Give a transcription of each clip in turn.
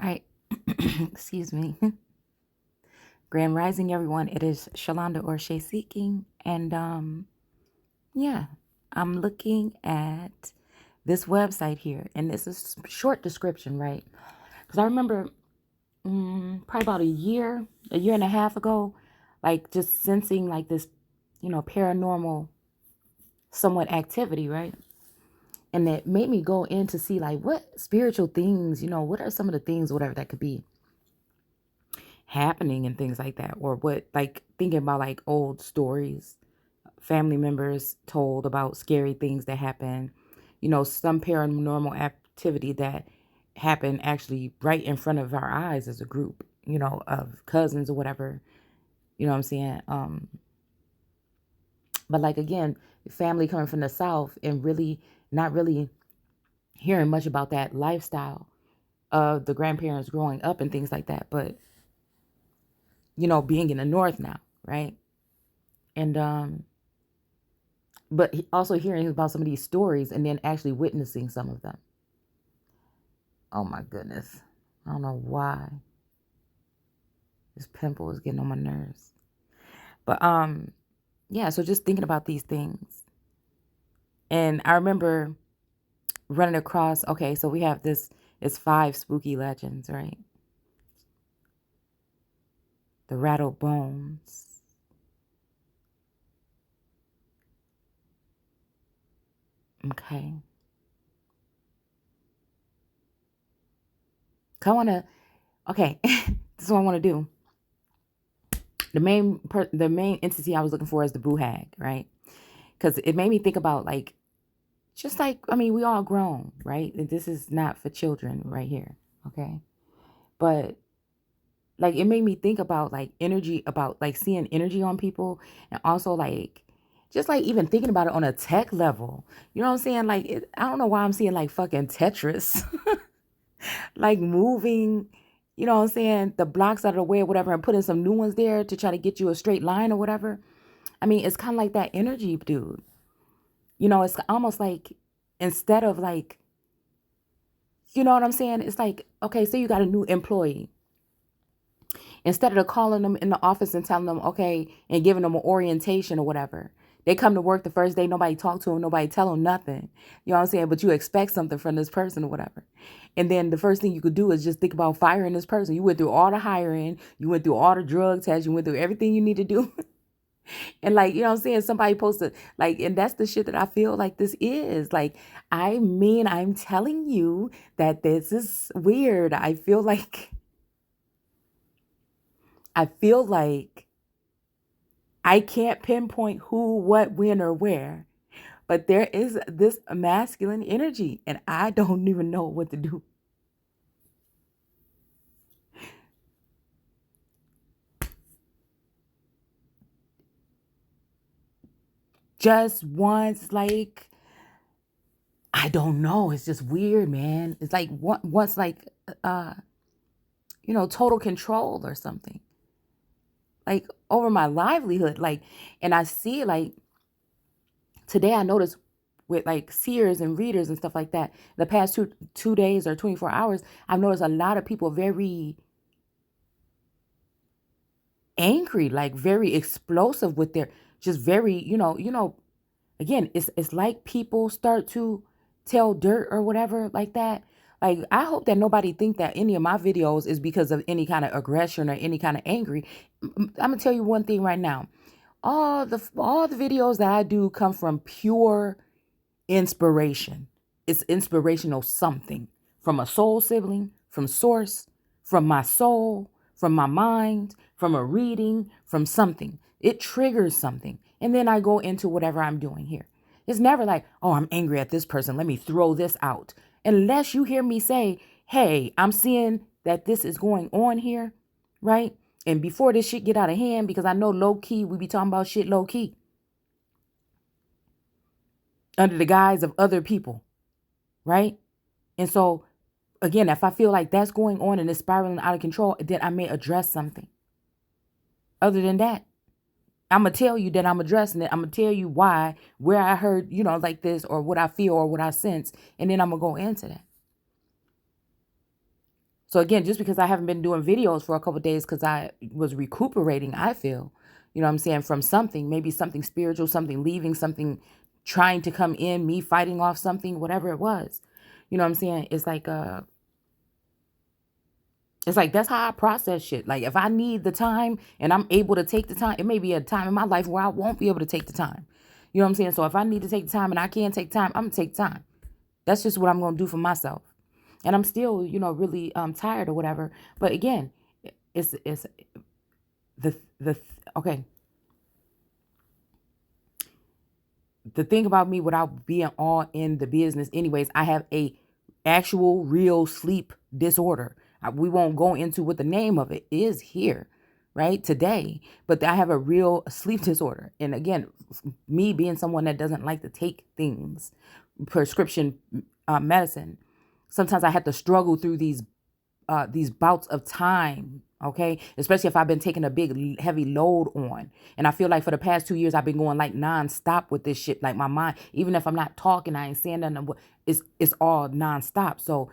I, excuse me. Grand Rising, everyone. It is Shalonda O'Shea Seeking. And yeah, I'm looking at this website here. And this is a short description, right? Because I remember probably about a year and a half ago, like just sensing like this, paranormal somewhat activity, right? And that made me go in to see like what spiritual things, what are some of the things, whatever that could be happening and things like that, or what, like thinking about like old stories family members told about scary things that happen, some paranormal activity that happened actually right in front of our eyes as a group, of cousins or whatever, you know what I'm saying? But like again, family coming from the South and really not really hearing much about that lifestyle of the grandparents growing up and things like that, but being in the North now, right? And but also hearing about some of these stories and then actually witnessing some of them. Oh my goodness. I don't know why this pimple is getting on my nerves. But yeah, so just thinking about these things. And I remember running across, okay, so we have this, it's 5 spooky legends, right? The rattled bones. Okay. I want to, okay, this is what I want to do. The main entity I was looking for is the boo hag, right? Because it made me think about like, just like, I mean, we all grown, right? And this is not for children right here, okay? But like, it made me think about like energy, about like seeing energy on people, and also like, just like even thinking about it on a tech level. You know what I'm saying? Like, I don't know why I'm seeing like fucking Tetris, like moving, you know what I'm saying? The blocks out of the way or whatever, and putting some new ones there to try to get you a straight line or whatever. I mean, it's kind of like that energy, dude. It's almost like instead of like, you know what I'm saying? It's like, okay, so you got a new employee. Instead of calling them in the office and telling them, okay, and giving them an orientation or whatever. They come to work the first day, nobody talk to them, nobody tell them nothing. You know what I'm saying? But you expect something from this person or whatever. And then the first thing you could do is just think about firing this person. You went through all the hiring, you went through all the drug tests, you went through everything you need to do. And like, you know what I'm saying? Somebody posted like, and that's the shit that I feel like this is. Like, I mean, I'm telling you that this is weird. I feel like I can't pinpoint who, what, when, or where, but there is this masculine energy, and I don't even know what to do. Just once, like, I don't know. It's just weird, man. It's like once, like, uh, total control or something, like over my livelihood, like, and I see it, like today. I noticed with like seers and readers and stuff like that, the past two days or 24 hours, I've noticed a lot of people very angry, like very explosive with their just very, again, it's like people start to tell dirt or whatever like that. Like, I hope that nobody think that any of my videos is because of any kind of aggression or any kind of angry. I'm gonna tell you one thing right now. All the videos that I do come from pure inspiration. It's inspirational something from a soul sibling, from source, from my soul, from my mind, from a reading, from something. It triggers something. And then I go into whatever I'm doing here. It's never like, oh, I'm angry at this person. Let me throw this out. Unless you hear me say, hey, I'm seeing that this is going on here, right? And before this shit get out of hand, because I know low key, we be talking about shit low key under the guise of other people, right? And so, again, if I feel like that's going on and it's spiraling out of control, then I may address something. Other than that, I'm going to tell you that I'm addressing it. I'm going to tell you why, where I heard, like this, or what I feel or what I sense. And then I'm going to go into that. So again, just because I haven't been doing videos for a couple of days because I was recuperating, I feel, you know what I'm saying, from something, maybe something spiritual, something leaving, something trying to come in, me fighting off something, whatever it was. You know what I'm saying? It's like that's how I process shit. Like if I need the time and I'm able to take the time, it may be a time in my life where I won't be able to take the time. You know what I'm saying? So if I need to take the time and I can't take time, I'm gonna take time. That's just what I'm gonna do for myself. And I'm still, really tired or whatever. But again, it's the okay. The thing about me without being all in the business, anyways, I have a actual real sleep disorder. We won't go into what the name of it is here, right? Today, but I have a real sleep disorder. And again, me being someone that doesn't like to take things, prescription medicine, sometimes I have to struggle through these bouts of time, okay? Especially if I've been taking a big, heavy load on. And I feel like for the past 2 years, I've been going like nonstop with this shit. Like my mind, even if I'm not talking, I ain't saying nothing, it's all nonstop. So,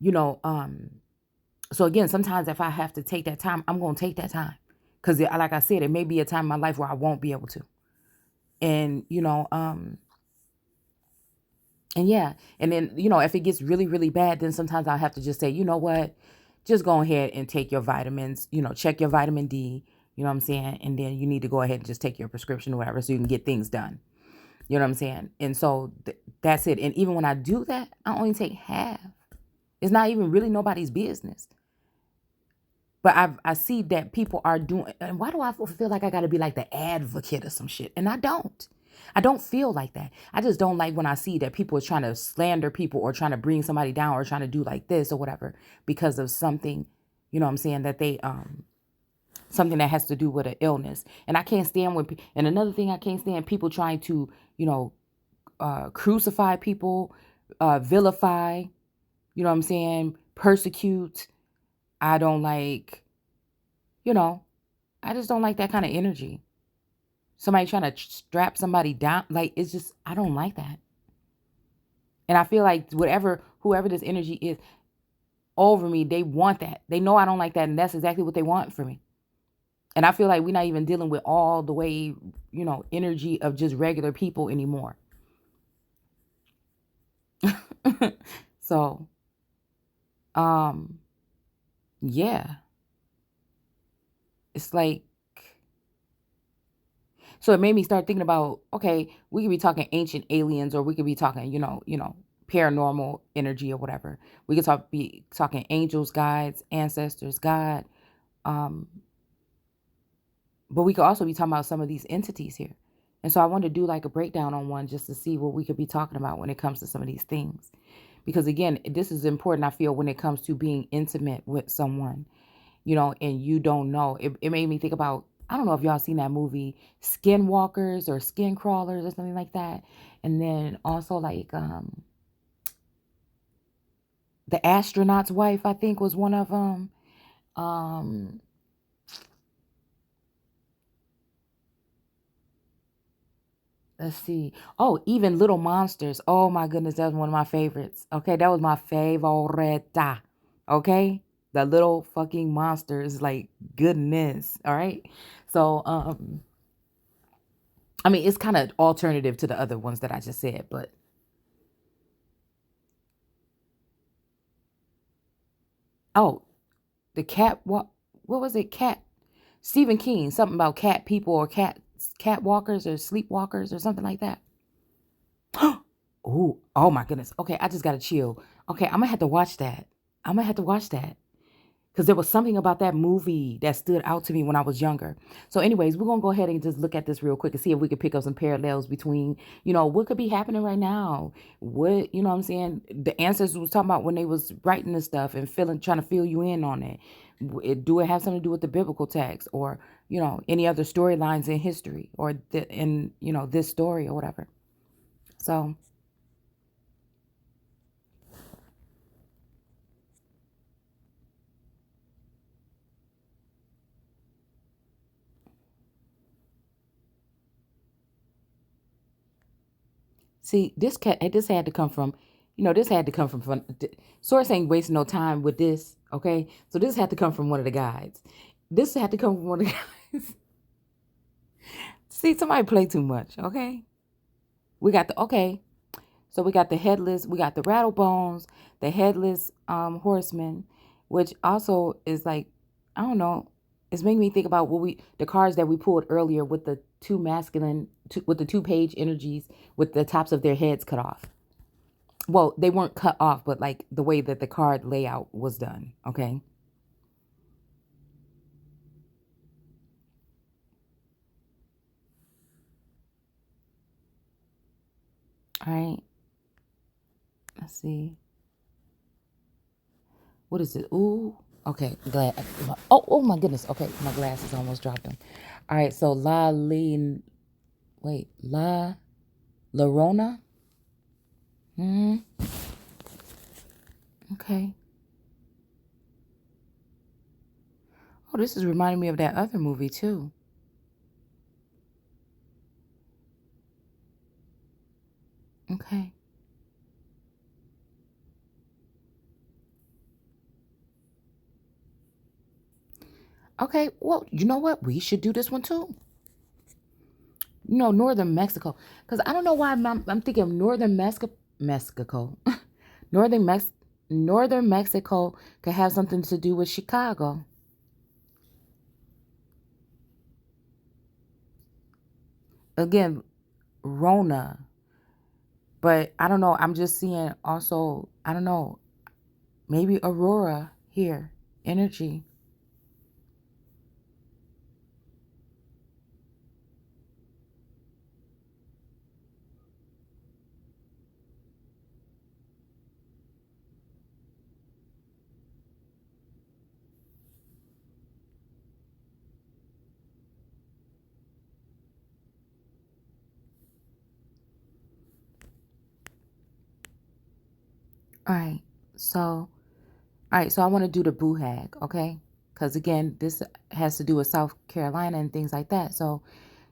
you know, so again, sometimes if I have to take that time, I'm going to take that time. Because like I said, it may be a time in my life where I won't be able to. And, and yeah, and then, if it gets really, really bad, then sometimes I'll have to just say, you know what, just go ahead and take your vitamins, check your vitamin D, you know what I'm saying? And then you need to go ahead and just take your prescription or whatever so you can get things done. You know what I'm saying? And so that's it. And even when I do that, I only take half. It's not even really nobody's business. But I see that people are doing, and why do I feel like I got to be like the advocate or some shit? And I don't. I don't feel like that. I just don't like when I see that people are trying to slander people or trying to bring somebody down or trying to do like this or whatever because of something, you know what I'm saying, that they, something that has to do with an illness. And I can't stand and another thing I can't stand, people trying to, crucify people, vilify, you know what I'm saying, persecute. I don't like, I just don't like that kind of energy. Somebody trying to strap somebody down. Like, it's just, I don't like that. And I feel like whoever this energy is over me, they want that. They know I don't like that. And that's exactly what they want for me. And I feel like we're not even dealing with all the way, energy of just regular people anymore. So, yeah. It's like, so it made me start thinking about, okay, we could be talking ancient aliens or we could be talking, paranormal energy or whatever. We could be talking angels, guides, ancestors, God. But we could also be talking about some of these entities here. And so I wanted to do like a breakdown on one just to see what we could be talking about when it comes to some of these things. Because again, this is important, I feel, when it comes to being intimate with someone, and you don't know. It made me think about, I don't know if y'all seen that movie, Skinwalkers or Skin Crawlers or something like that. And then also like The Astronaut's Wife, I think, was one of them. Let's see. Oh, even Little Monsters. Oh my goodness, that was one of my favorites. Okay, that was my favorite. Okay? The little fucking monsters, like goodness. All right. So, I mean, it's kind of alternative to the other ones that I just said, but oh, the cat, what was it? Cat, Stephen King, something about cat people or cat walkers or sleepwalkers or something like that. Oh my goodness. Okay, I just got to chill. Okay, I'm gonna have to watch that. Because there was something about that movie that stood out to me when I was younger. So anyways, we're going to go ahead and just look at this real quick and see if we could pick up some parallels between, what could be happening right now. What, what I'm saying? The ancestors was talking about when they was writing this stuff and trying to fill you in on it. Do it have something to do with the biblical text or, any other storylines in history or in this story or whatever. So see, this had to come from, this had to come from, Source ain't wasting no time with this. Okay, so this had to come from one of the guides. This had to come from one of the guys. See, somebody play too much. Okay, we got the okay. So we got the headless, we got the rattle bones, the headless horseman, which also is like, I don't know, it's making me think about the cards that we pulled earlier with the two masculine with the 2-page energies with the tops of their heads cut off. Well, they weren't cut off, but like the way that the card layout was done. Okay. All right. Let's see. What is it? Ooh. Okay. Glad. Oh my goodness. Okay. My glasses almost dropped them. All right. So La Llorona. Hmm. Okay. Oh, this is reminding me of that other movie too. Okay. Okay. Well, you know what? We should do this one too. Northern Mexico. Because I don't know why I'm thinking of Mexico. Northern Mex Northern Mexico could have something to do with Chicago. Again, Rona. But I don't know. I'm just seeing also, I don't know, maybe Aurora here. Energy. All right. So, all right. So I want to do the boo hag, okay? Because again, this has to do with South Carolina and things like that. So,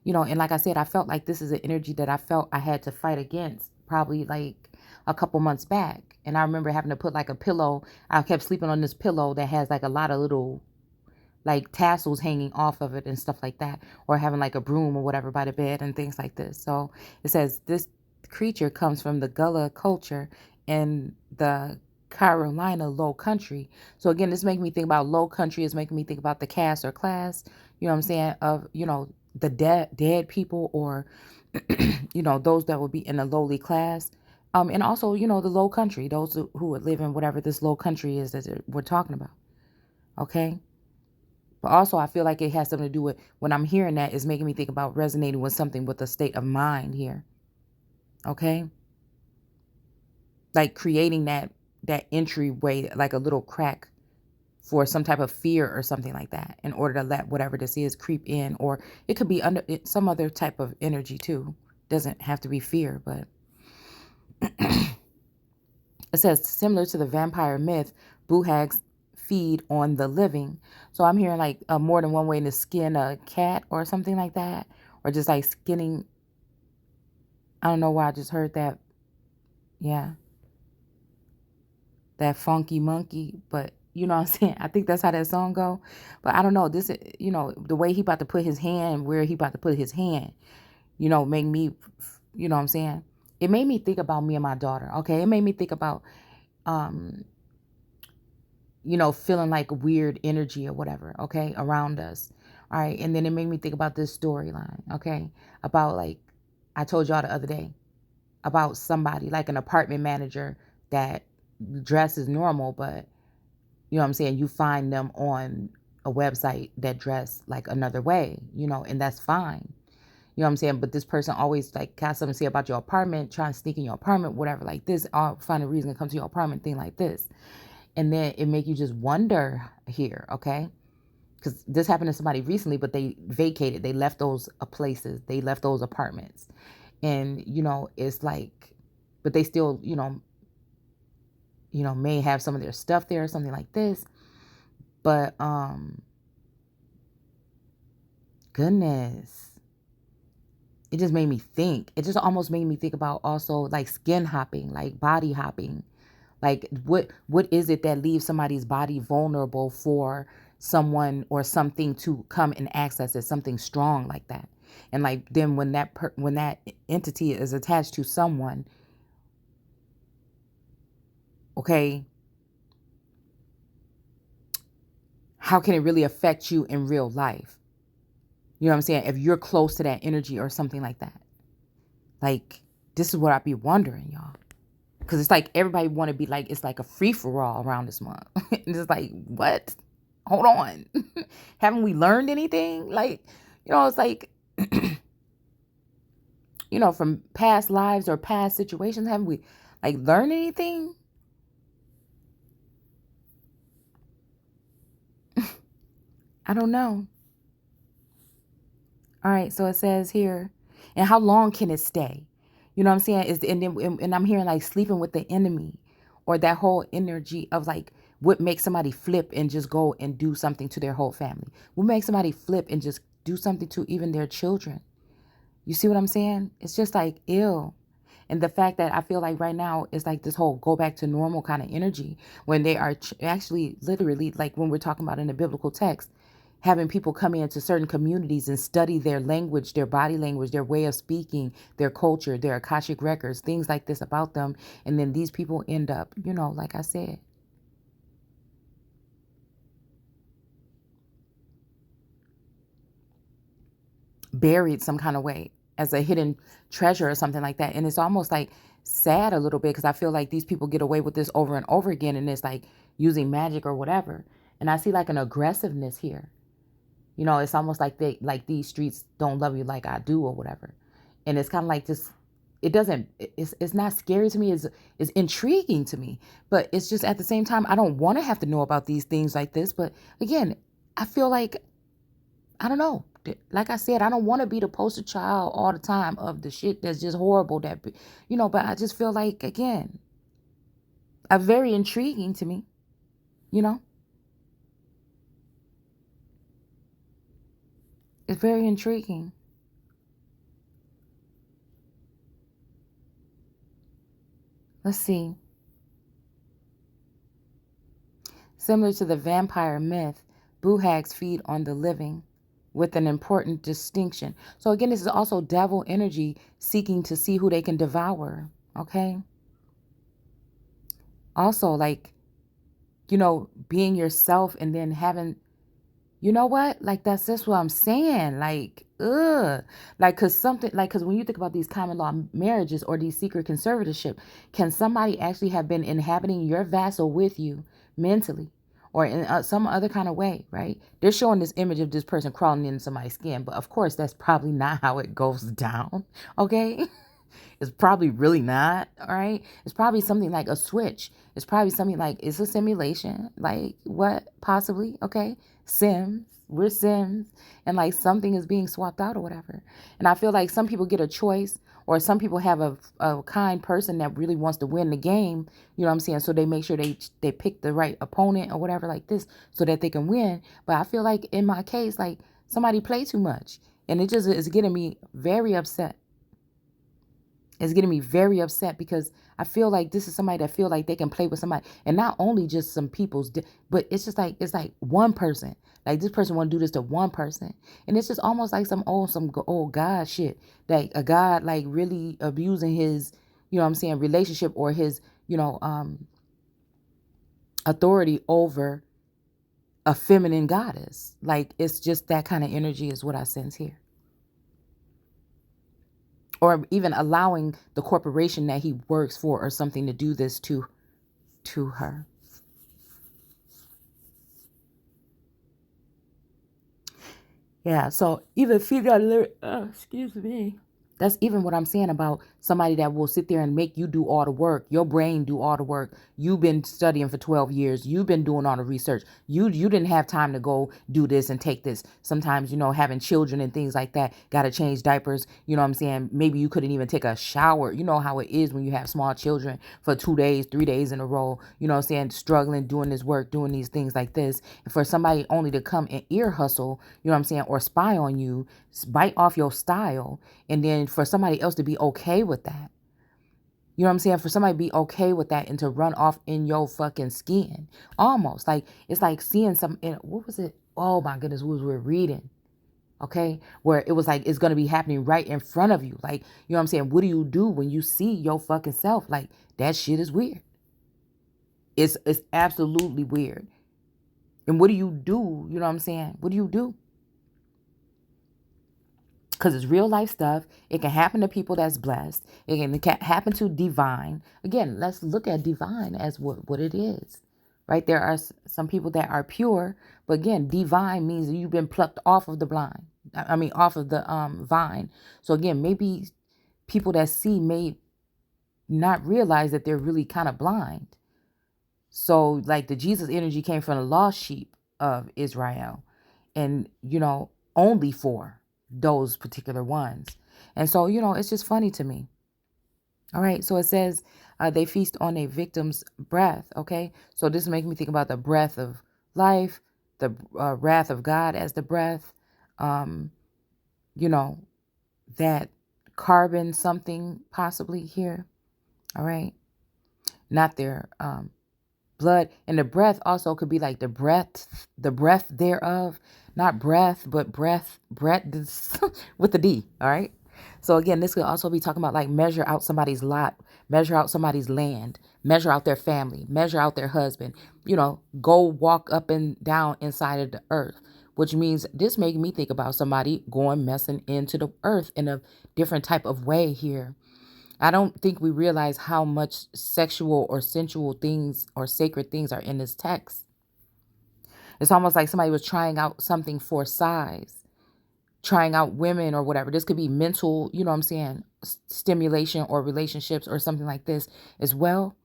and like I said, I felt like this is an energy that I felt I had to fight against probably like a couple months back. And I remember having to put like a pillow. I kept sleeping on this pillow that has like a lot of little like tassels hanging off of it and stuff like that, or having like a broom or whatever by the bed and things like this. So it says this creature comes from the Gullah culture in the Carolina Low Country. So again, this making me think about Low Country is making me think about the caste or class, you know what I'm saying, of, the dead people, or those that would be in a lowly class. And also, the low country, those who would live in whatever this low country is that we're talking about. Okay. But also, I feel like it has something to do with when I'm hearing that, is making me think about resonating with something with a state of mind here. Okay. Like creating that entryway, like a little crack for some type of fear or something like that, in order to let whatever this is creep in, or it could be under some other type of energy too. Doesn't have to be fear, but it says similar to the vampire myth, boo hags feed on the living. So I'm hearing like more than one way to skin a cat or something like that, or just like skinning. I don't know why I just heard that. Yeah, that funky monkey, but you know what I'm saying? I think that's how that song go. But I don't know. This, the way he about to put his hand where he about to put his hand, make me, you know what I'm saying? It made me think about me and my daughter. Okay, it made me think about, um, feeling like weird energy or whatever. Okay, around us. All right, and then it made me think about this storyline. Okay, about like I told y'all the other day about somebody like an apartment manager that dresses normal, but you know what I'm saying, you find them on a website that dress like another way, and that's fine. You know what I'm saying? But this person always like has something to say about your apartment, trying to sneak in your apartment, whatever, like this, or find a reason to come to your apartment, thing like this. And then it make you just wonder here, okay? Because this happened to somebody recently, but they vacated. They left those places. They left those apartments. And, it's like, but they still, may have some of their stuff there or something like this. But goodness, it just made me think. It just almost made me think about also like skin hopping, like body hopping, Like what is it that leaves somebody's body vulnerable for someone or something to come and access it, something strong like that? And like then when that entity is attached to someone, okay, how can it really affect you in real life? You know what I'm saying? If you're close to that energy or something like that. Like, this is what I be wondering, y'all. Because it's like everybody want to be like, it's like a free-for-all around this month. And it's like, what? Hold on. Haven't we learned anything? Like, it's like, from past lives or past situations, haven't we like learned anything? I don't know. All right, so it says here, and how long can it stay? You know what I'm saying? And I'm hearing like sleeping with the enemy, or that whole energy of like what makes somebody flip and just go and do something to their whole family. What makes somebody flip and just do something to even their children? You see what I'm saying? It's just like ill. And the fact that I feel like right now it's like this whole go back to normal kind of energy when they are actually literally like when we're talking about in the biblical text, having people come into certain communities and study their language, their body language, their way of speaking, their culture, their Akashic records, things like this about them. And then these people end up, like I said, buried some kind of way as a hidden treasure or something like that. And it's almost like sad a little bit because I feel like these people get away with this over and over again, and it's like using magic or whatever. And I see like an aggressiveness here. It's almost like these streets don't love you like I do or whatever. And it's kind of like this, it's not scary to me, it's intriguing to me. But it's just at the same time, I don't want to have to know about these things like this. But again, I feel like, I don't know. Like I said, I don't want to be the poster child all the time of the shit that's just horrible but I just feel like, again, very intriguing to me, It's very intriguing. Let's see. Similar to the vampire myth, Buhags feed on the living with an important distinction. So again, this is also devil energy seeking to see who they can devour. Okay. Also, like, being yourself and then having, like, that's just what I'm saying. Like, like, cause when you think about these common law marriages or these secret conservatorship, can somebody actually have been inhabiting your vassal with you mentally or in some other kind of way, right? They're showing this image of this person crawling into somebody's skin, but of course that's probably not how it goes down. Okay. It's probably really not. All right. It's probably something like a switch. It's probably something like it's a simulation. Like what? Possibly. Okay. Sims. We're Sims. And like something is being swapped out or whatever. And I feel like some people get a choice, or some people have a kind person that really wants to win the game. You know what I'm saying? So they make sure they pick the right opponent or whatever like this so that they can win. But I feel like in my case, like somebody played too much. And it just is getting me very upset. It's getting me very upset because I feel like this is somebody that feel like they can play with somebody, and not only just some people's, but it's just like, it's like one person, like this person want to do this to one person. And it's just almost like some old God shit, like a God, like really abusing his, relationship or his, authority over a feminine goddess. Like, it's just that kind of energy is what I sense here. Or even allowing the corporation that he works for or something to do this to her. Yeah, so even female, excuse me. That's even what I'm saying about somebody that will sit there and make you do all the work. Your brain do all the work. You've been studying for 12 years. You've been doing all the research. You didn't have time to go do this and take this. Sometimes, having children and things like that, got to change diapers. You know what I'm saying? Maybe you couldn't even take a shower. You know how it is when you have small children for 2 days, 3 days in a row. You know what I'm saying? Struggling, doing this work, doing these things like this. And for somebody only to come and ear hustle, you know what I'm saying? Or spy on you, bite off your style, and then for somebody else to be okay with that. You know what I'm saying? For somebody to be okay with that and to run off in your fucking skin. Almost. Like, it's like seeing some, what was it? Oh my goodness, what was we reading? Okay? Where it was like, it's going to be happening right in front of you. Like, you know what I'm saying? What do you do when you see your fucking self? Like, that shit is weird. It's absolutely weird. And what do? You know what I'm saying? What do you do? Because it's real life stuff. It can happen to people that's blessed. It can happen to divine. Again, let's look at divine as what it is. Right? There are some people that are pure. But again, divine means that you've been plucked off of the blind. I mean, off of the vine. So again, maybe people that see may not realize that they're really kind of blind. So like the Jesus energy came from the lost sheep of Israel. And, only for those particular ones. And so, it's just funny to me. All right. So it says they feast on a victim's breath. Okay. So this makes me think about the breath of life, the wrath of God as the breath, you know, that carbon something possibly here. All right. Not their blood. And the breath also could be like the breath thereof. Not breath, but breath with the D. All right. So again, this could also be talking about like measure out somebody's lot, measure out somebody's land, measure out their family, measure out their husband, go walk up and down inside of the earth, which means this made me think about somebody going messing into the earth in a different type of way here. I don't think we realize how much sexual or sensual things or sacred things are in this text. It's almost like somebody was trying out something for size, trying out women or whatever. This could be mental, you know what I'm saying, stimulation or relationships or something like this as well.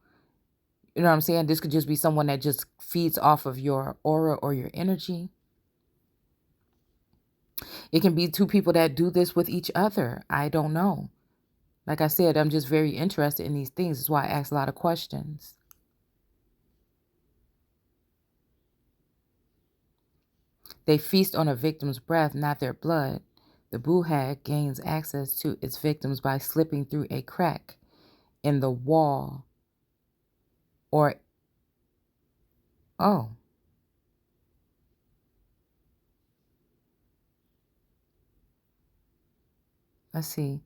You know what I'm saying? This could just be someone that just feeds off of your aura or your energy. It can be two people that do this with each other. I don't know. Like I said, I'm just very interested in these things. That's why I ask a lot of questions. They feast on a victim's breath, not their blood. The buhag gains access to its victims by slipping through a crack in the wall or, oh, let's see,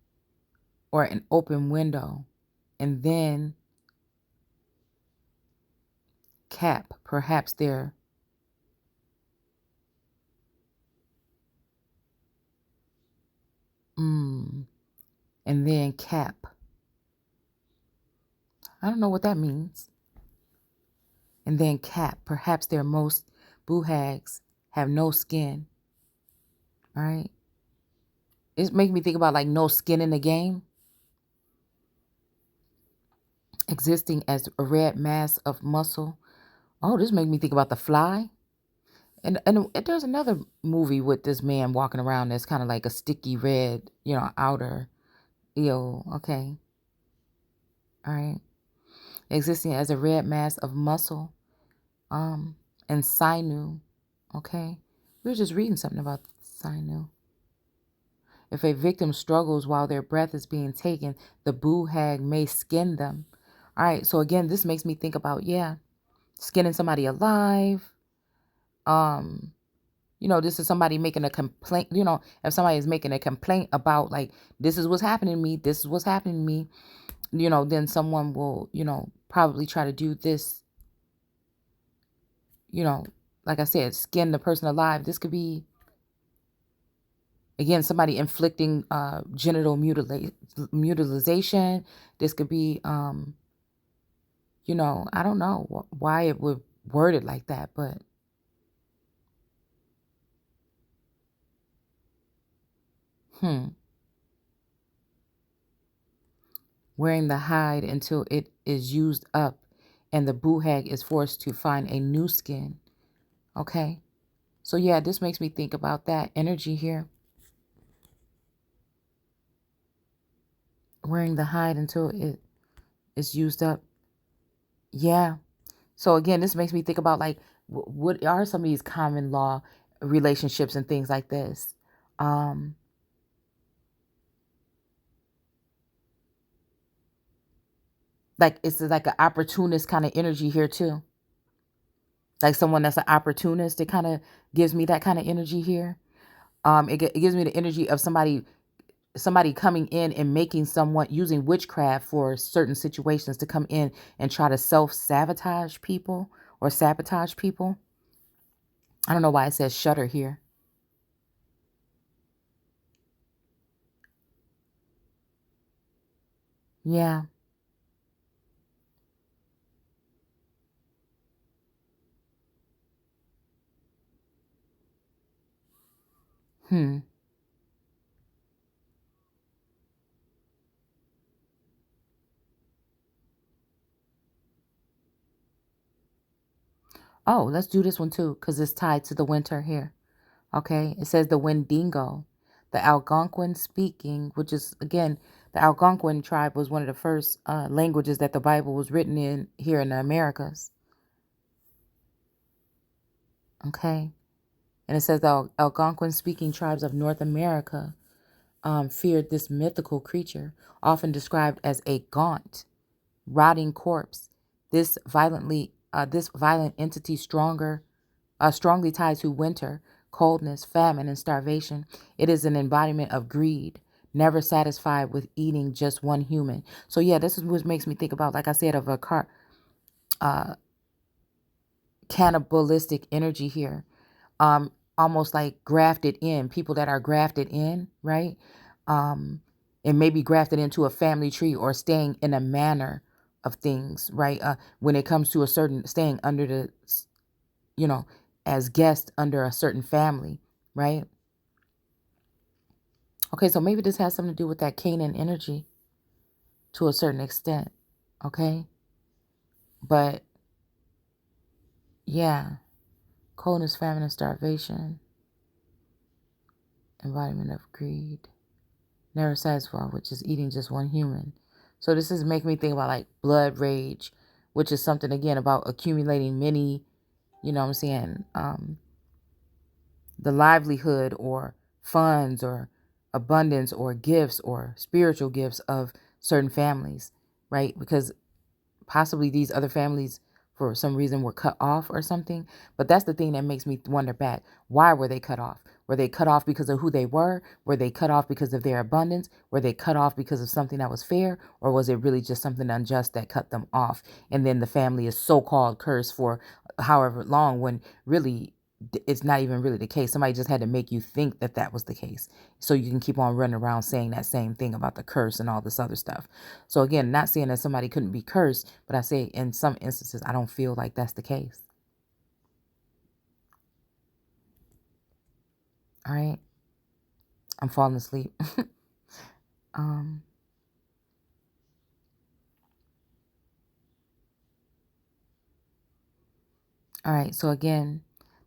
or an open window, and then cap, perhaps there. And then cap. I don't know what that means. And then cap. Perhaps their most buhags have no skin. All right. It's making me think about like no skin in the game. Existing as a red mass of muscle. Oh, this makes me think about The Fly. And there's another movie with this man walking around that's kind of like a sticky red, outer. Ew. Okay. All right. Existing as a red mass of muscle, and sinew. Okay. We were just reading something about sinew. If a victim struggles while their breath is being taken, the buhag may skin them. All right. So again, this makes me think about, skinning somebody alive. This is somebody making a complaint. If somebody is making a complaint about like, this is what's happening to me. This is what's happening to me. Then someone will, probably try to do this, like I said, skin the person alive. This could be, again, somebody inflicting genital mutilization. This could be, I don't know why it would word it like that, but wearing the hide until it is used up and the buhag is forced to find a new skin. Okay. So yeah, this makes me think about that energy here. Wearing the hide until it is used up. Yeah. So again, this makes me think about like, what are some of these common law relationships and things like this? Like it's like an opportunist kind of energy here too. Like someone that's an opportunist. It kind of gives me that kind of energy here. It gives me the energy of somebody coming in and making someone using witchcraft for certain situations to come in and try to self-sabotage people or sabotage people. I don't know why it says shutter here. Yeah. Hmm. Oh, let's do this one too, because it's tied to the winter here. Okay. It says the Wendigo, the Algonquin speaking, which is, again, the Algonquin tribe was one of the first languages that the Bible was written in here in the Americas. Okay. And it says the Algonquin speaking tribes of North America feared this mythical creature, often described as a gaunt, rotting corpse. This violent entity strongly tied to winter, coldness, famine, and starvation. It is an embodiment of greed, never satisfied with eating just one human. So yeah, this is what makes me think about, like I said, of a cannibalistic energy here. Almost like grafted in, people that are grafted in, right? Um, and maybe grafted into a family tree or staying in a manner of things, right? When it comes to a certain staying under the, you know, as guests under a certain family, right? Okay, so maybe this has something to do with that Canaan energy to a certain extent, okay? But yeah, coldness, famine, and starvation, embodiment of greed, never satisfied, which is eating just one human. So this is making me think about like blood rage, which is something again about accumulating many, you know what I'm saying, the livelihood or funds or abundance or gifts or spiritual gifts of certain families, right? Because possibly these other families for some reason were cut off or something. But that's the thing that makes me wonder back. Why were they cut off? Were they cut off because of who they were? Were they cut off because of their abundance? Were they cut off because of something that was fair? Or was it really just something unjust that cut them off? And then the family is so-called cursed for however long, when really it's not even really the case. Somebody just had to make you think that that was the case, so you can keep on running around saying that same thing about the curse and all this other stuff. So again, not saying that somebody couldn't be cursed, but I say in some instances, I don't feel like that's the case. All right. I'm falling asleep. um, all right. So again,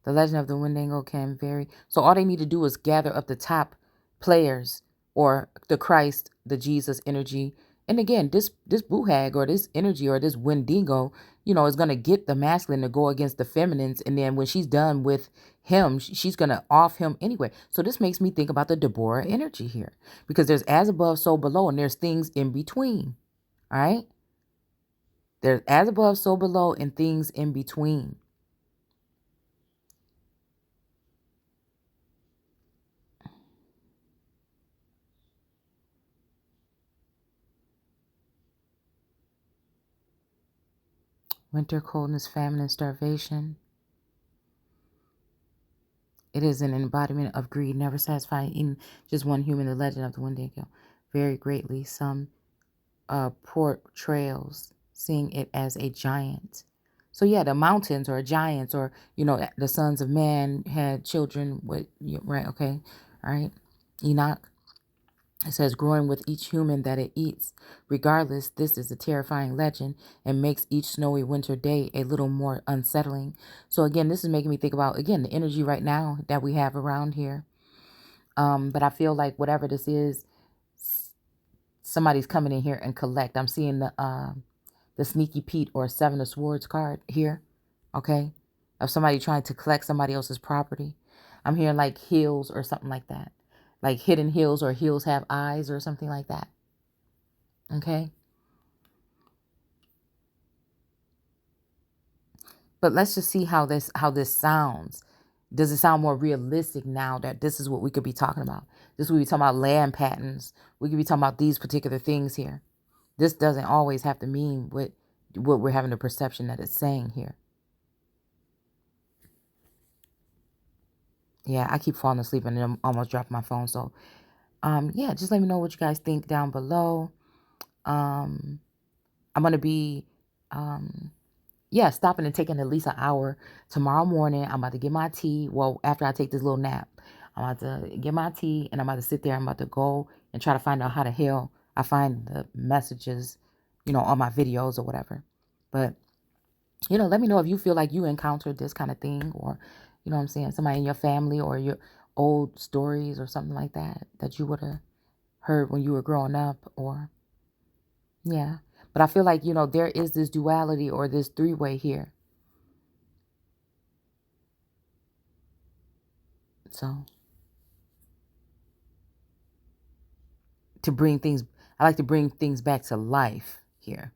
the legend of the Wendigo can vary. So all they need to do is gather up the top players or the Christ, the Jesus energy. And again, this Buhag or this energy or this Wendigo, is gonna get the masculine to go against the feminines, and then when she's done with him, she's gonna off him anyway. So this makes me think about the Deborah energy here, because there's as above, so below, and there's things in between. All right, there's as above, so below, and things in between. Winter, coldness, famine, and starvation. It is an embodiment of greed, never satisfying in just one human. The legend of the Wendigo vary greatly. Some portrayals seeing it as a giant. So yeah, the mountains or giants, or the sons of man had children with, right? Okay, all right. Enoch. It says, growing with each human that it eats. Regardless, this is a terrifying legend and makes each snowy winter day a little more unsettling. So again, this is making me think about, again, the energy right now that we have around here. But I feel like whatever this is, somebody's coming in here and collect. I'm seeing the Sneaky Pete or Seven of Swords card here, okay, of somebody trying to collect somebody else's property. I'm hearing like hills or something like that, like hidden hills, or hills have eyes or something like that. Okay. But let's just see how this sounds. Does it sound more realistic now that this is what we could be talking about? This would be talking about land patents. We could be talking about these particular things here. This doesn't always have to mean what we're having the perception that it's saying here. Yeah, I keep falling asleep and then almost dropping my phone. So, yeah, just let me know what you guys think down below. I'm gonna be, stopping and taking at least an hour tomorrow morning. I'm about to get my tea. Well, after I take this little nap, I'm about to get my tea and I'm about to sit there. I'm about to go and try to find out how the hell I find the messages, on my videos or whatever. But, let me know if you feel like you encountered this kind of thing, or, what I'm saying, somebody in your family or your old stories or something like that you would have heard when you were growing up, or, yeah. But I feel like, there is this duality or this three-way here. So to bring things, I like to bring things back to life here.